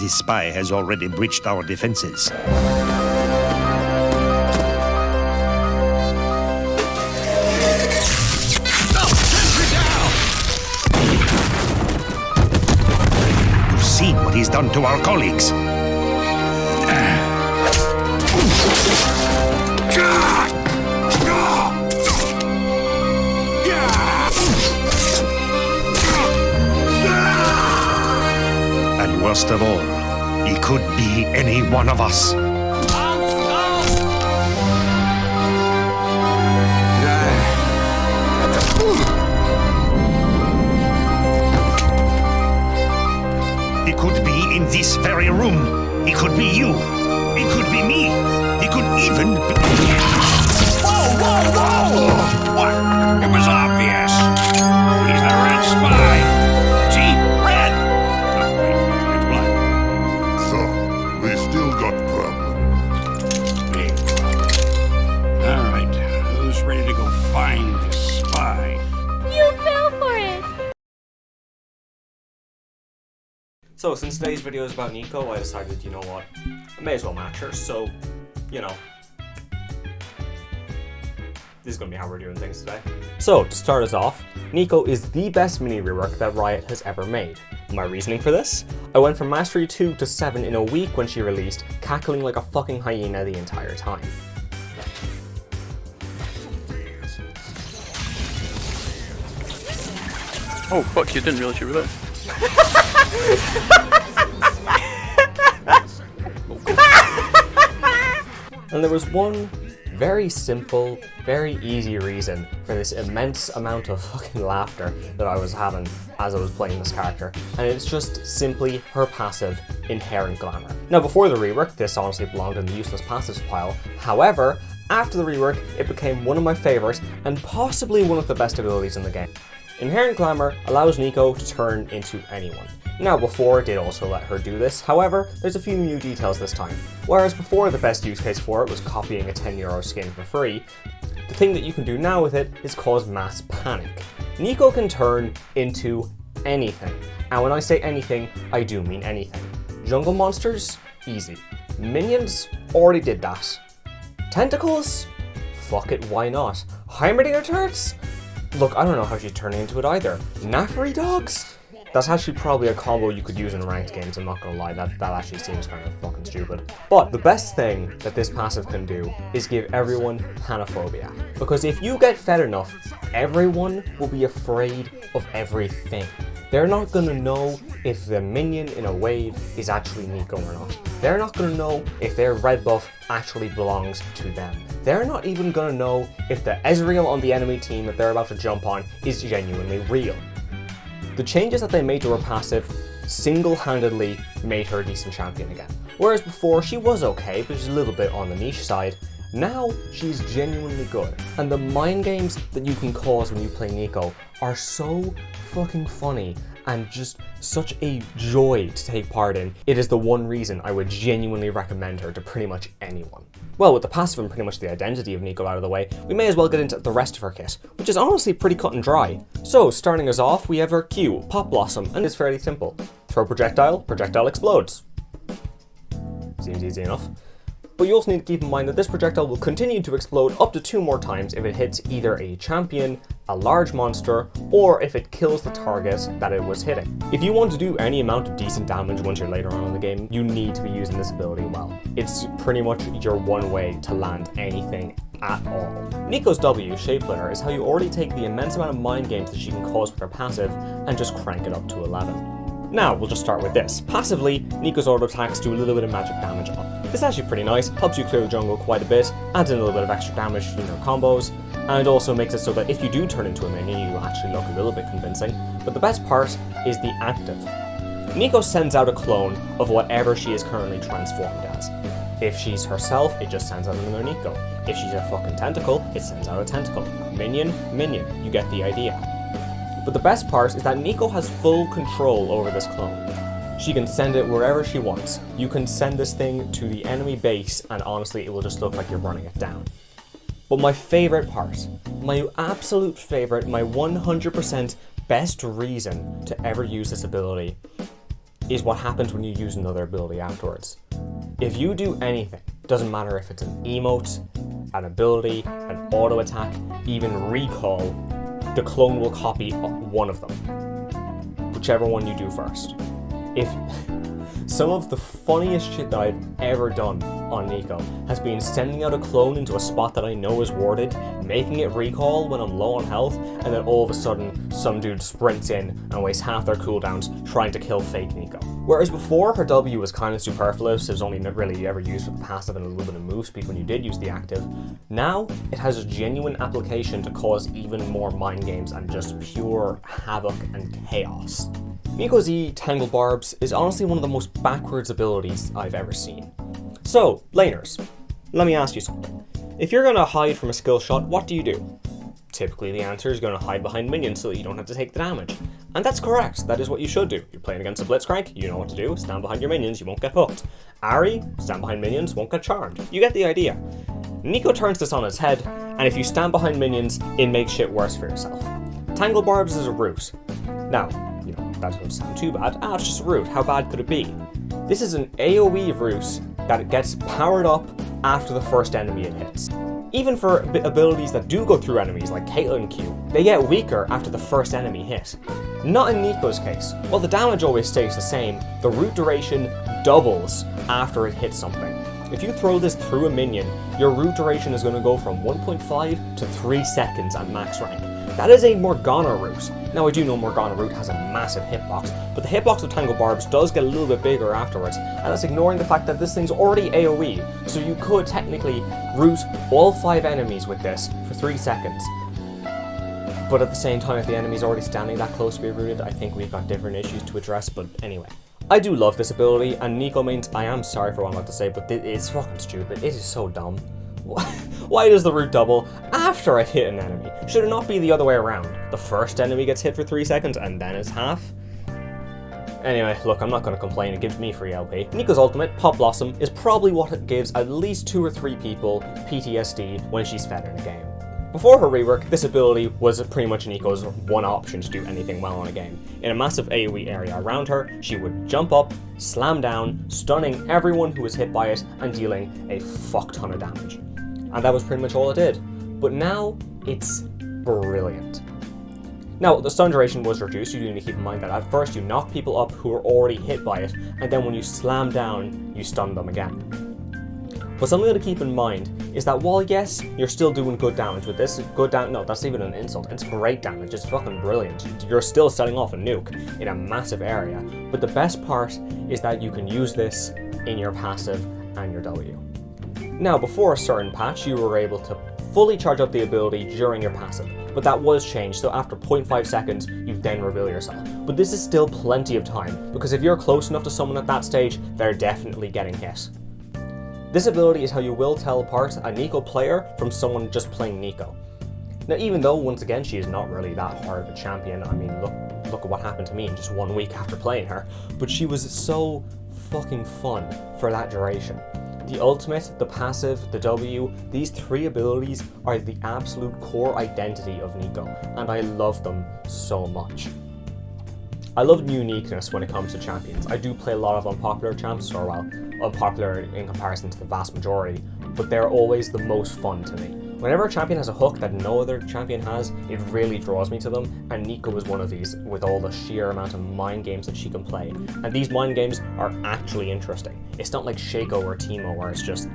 This spy has already breached our defenses. You've seen what he's done to our colleagues. And worst of all, he could be any one of us. He could be in this very room. He could be you. He could be me. He could even be... Whoa, whoa, whoa! What? It was obvious. He's the red spy. See? Red! No, wait. It's black. So, we still got problem. Big. All right. Who's ready to go find the spy? You fell for it! So, since today's video is about Neeko, I decided, you know what, I may as well match her, so, you know, this is going to be how we're doing things today. So, to start us off, Neeko is the best mini rework that Riot has ever made. My reasoning for this? I went from Mastery 2 to 7 in a week when she released, cackling like a fucking hyena the entire time. Oh fuck, you didn't realize you were there. And there was one very simple, very easy reason for this immense amount of fucking laughter that I was having as I was playing this character, and it's just simply her passive, Inherent Glamour. Now, before the rework, this honestly belonged in the useless passives pile. However, after the rework, it became one of my favorites and possibly one of the best abilities in the game. Inherent Glamour allows Neeko to turn into anyone. Now, before it did also let her do this, however, there's a few new details this time. Whereas before the best use case for it was copying a €10 skin for free, the thing that you can do now with it is cause mass panic. Neeko can turn into anything. And when I say anything, I do mean anything. Jungle monsters? Easy. Minions? Already did that. Tentacles? Fuck it, why not? Heimerdinger turrets? Look, I don't know how she's turning into it either. Naffary dogs? That's actually probably a combo you could use in ranked games, I'm not gonna lie, that actually seems kind of fucking stupid. But the best thing that this passive can do is give everyone panophobia. Because if you get fed enough, everyone will be afraid of everything. They're not gonna know if the minion in a wave is actually Neeko or not. They're not gonna know if their red buff actually belongs to them. They're not even gonna know if the Ezreal on the enemy team that they're about to jump on is genuinely real. The changes that they made to her passive single-handedly made her a decent champion again. Whereas before she was okay, but she's a little bit on the niche side. Now she's genuinely good. And the mind games that you can cause when you play Neeko are so fucking funny and just such a joy to take part in. It is the one reason I would genuinely recommend her to pretty much anyone. Well, with the passive and pretty much the identity of Neeko out of the way, we may as well get into the rest of her kit, which is honestly pretty cut and dry. So, starting us off, we have her Q, Pop Blossom, and it's fairly simple. Throw projectile, projectile explodes. Seems easy enough. But you also need to keep in mind that this projectile will continue to explode up to 2 more times if it hits either a champion, a large monster, or if it kills the target that it was hitting. If you want to do any amount of decent damage once you're later on in the game, you need to be using this ability well. It's pretty much your one way to land anything at all. Neeko's W, Shape Splitter, is how you already take the immense amount of mind games that she can cause with her passive and just crank it up to 11. Now, we'll just start with this. Passively, Neeko's auto attacks do a little bit of magic damage on. This is actually pretty nice, helps you clear the jungle quite a bit, adds in a little bit of extra damage in your combos, and also makes it so that if you do turn into a minion, you actually look a little bit convincing. But the best part is the active. Neeko sends out a clone of whatever she is currently transformed as. If she's herself, it just sends out another Neeko. If she's a fucking tentacle, it sends out a tentacle. Minion, minion, you get the idea. But the best part is that Neeko has full control over this clone. She can send it wherever she wants. You can send this thing to the enemy base and honestly it will just look like you're running it down. But my favorite part, my absolute favorite, my 100% best reason to ever use this ability is what happens when you use another ability afterwards. If you do anything, doesn't matter if it's an emote, an ability, an auto attack, even recall, the clone will copy one of them, whichever one you do first. If some of the funniest shit that I've ever done on Neeko has been sending out a clone into a spot that I know is warded, making it recall when I'm low on health, and then all of a sudden some dude sprints in and wastes half their cooldowns trying to kill fake Neeko. Whereas before her W was kind of superfluous, it was only really ever used for the passive and a little bit of move speed when you did use the active. Now it has a genuine application to cause even more mind games and just pure havoc and chaos. Neeko's E, Tangle Barbs, is honestly one of the most backwards abilities I've ever seen. So, laners, let me ask you something. If you're going to hide from a skill shot, what do? Typically the answer is going to hide behind minions so that you don't have to take the damage. And that's correct, that is what you should do. You're playing against a Blitzcrank, you know what to do, stand behind your minions, you won't get hooked. Ahri, stand behind minions, won't get charmed. You get the idea. Neeko turns this on its head, and if you stand behind minions, it makes shit worse for yourself. Tangle Barbs is a root. Now, you know, that doesn't sound too bad. It's just a root, how bad could it be? This is an AoE root that gets powered up after the first enemy it hits. Even for abilities that do go through enemies, like Caitlyn Q, they get weaker after the first enemy hit. Not in Neeko's case. While the damage always stays the same, the root duration doubles after it hits something. If you throw this through a minion, your root duration is going to go from 1.5 to 3 seconds at max rank. That is a Morgana root. Now I do know Morgana root has a massive hitbox, but the hitbox of Tangle Barbs does get a little bit bigger afterwards, and that's ignoring the fact that this thing's already AoE, so you could technically root all 5 enemies with this for 3 seconds. But at the same time, if the enemy's already standing that close to be rooted, I think we've got different issues to address, but anyway. I do love this ability, and Neeko mains, I am sorry for what I'm about to say, but it's fucking stupid. It is so dumb. Why does the root double after I hit an enemy? Should it not be the other way around? The first enemy gets hit for 3 seconds and then it's half? Anyway, look, I'm not going to complain, it gives me free LP. Neeko's ultimate, Pop Blossom, is probably what gives at least 2 or 3 people PTSD when she's fed in a game. Before her rework, this ability was pretty much Neeko's one option to do anything well in a game. In a massive AoE area around her, she would jump up, slam down, stunning everyone who was hit by it and dealing a fuck ton of damage. And that was pretty much all it did. But now, it's brilliant. Now, the stun duration was reduced. You do need to keep in mind that at first you knock people up who are already hit by it, and then when you slam down, you stun them again. But something to keep in mind is that while yes, you're still doing good damage with this, no, that's even an insult. It's great damage, it's fucking brilliant. You're still setting off a nuke in a massive area. But the best part is that you can use this in your passive and your W. Now, before a certain patch, you were able to fully charge up the ability during your passive, but that was changed, so after 0.5 seconds, you then reveal yourself. But this is still plenty of time, because if you're close enough to someone at that stage, they're definitely getting hit. This ability is how you will tell apart a Neeko player from someone just playing Neeko. Now, even though, once again, she is not really that hard of a champion, I mean, look at what happened to me in just 1 week after playing her, but she was so fucking fun for that duration. The ultimate, the passive, the W, these 3 abilities are the absolute core identity of Neeko, and I love them so much. I love uniqueness when it comes to champions. I do play a lot of unpopular champs, or well, unpopular in comparison to the vast majority, but they're always the most fun to me. Whenever a champion has a hook that no other champion has, it really draws me to them, and Neeko is one of these, with all the sheer amount of mind games that she can play. And these mind games are actually interesting. It's not like Shaco or Teemo where it's just,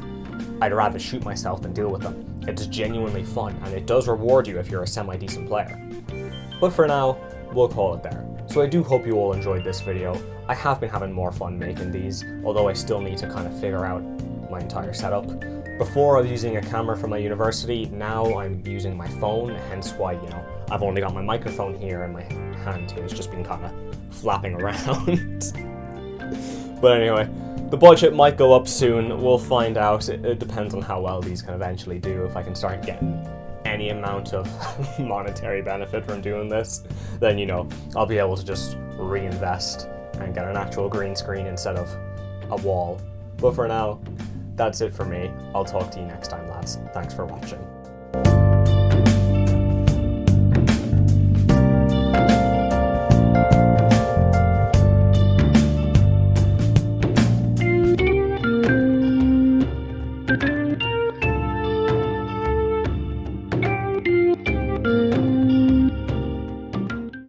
I'd rather shoot myself than deal with them. It's genuinely fun, and it does reward you if you're a semi-decent player. But for now, we'll call it there. So I do hope you all enjoyed this video. I have been having more fun making these, although I still need to kind of figure out my entire setup. Before I was using a camera from my university, now I'm using my phone, hence why, you know, I've only got my microphone here and my hand here has just been kind of flapping around. But anyway, the budget might go up soon, we'll find out. It depends on how well these can eventually do. If I can start getting any amount of monetary benefit from doing this, then, you know, I'll be able to just reinvest and get an actual green screen instead of a wall. But for now, that's it for me. I'll talk to you next time, lads. Thanks for watching.